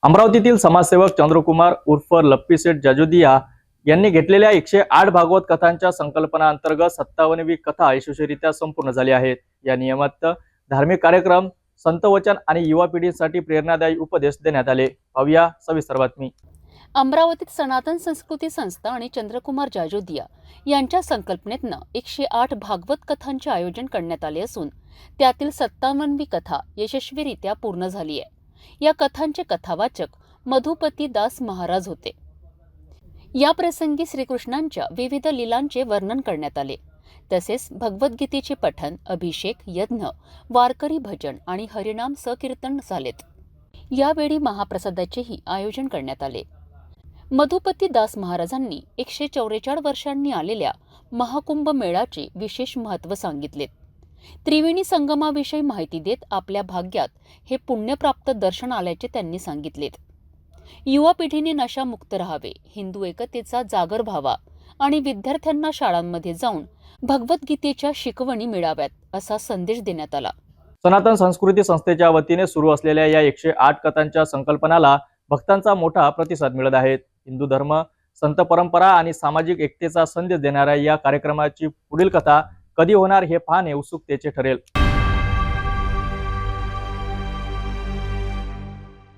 अमरावतीतील समाजसेवक चंद्रकुमार उर्फ लप्पीसेठ जाजोदिया यांनी घेतलेल्या 108 भागवत कथांच्या संकल्पना अंतर्गत 57वी कथा यशस्वीरित्या संपूर्ण झाली आहेत। या निमित्त धार्मिक कार्यक्रम, संत वचन आणि युवा पिढीसाठी प्रेरणादायी उपदेश देण्यात आले। पाहूया सविस्तर बातमी। अमरावतीत सनातन संस्कृती संस्था आणि चंद्रकुमार जाजोदिया यांच्या संकल्पनेतनं 108 भागवत कथांचे आयोजन करण्यात आले असून त्यातील 57वी कथा यशस्वीरित्या पूर्ण झाली आहे। या कथांचे कथावाचक मधुपती दास महाराज होते। या प्रसंगी श्रीकृष्णांच्या विविध लीलांचे वर्णन करण्यात आले। तसेच भगवद्गीतेचे पठण, अभिषेक, यज्ञ, वारकरी भजन आणि हरिनाम संकीर्तन झालेत। यावेळी महाप्रसादाचेही आयोजन करण्यात आले। मधुपती दास महाराजांनी 144 वर्षांनी आलेल्या महाकुंभ मेळ्याचे विशेष महत्त्व सांगितले। त्रिवेणी संगमाविषयी माहिती देत आपल्या भाग्यात हे पुण्यप्राप्त दर्शन आल्याचे त्यांनी सांगितले। युवा पिढीने नशामुक्त राहावे, हिंदू एकतेचा जागर व्हावा आणि विद्यार्थ्यांना शाळांमध्ये जाऊन भगवद्गीतेच्या शिकवणी मिळाव्यात असा संदेश देण्यात आला। सनातन संस्कृती संस्थेच्या वतीने सुरू असलेल्या या 108 कथांच्या संकल्पनाला भक्तांचा मोठा प्रतिसाद मिळत आहे। हिंदू धर्म, संत परंपरा आणि सामाजिक एकतेचा संदेश देणाऱ्या या कार्यक्रमाची पुढील कथा कधी होणार हे पाहणे उत्सुकतेचे ठरेल।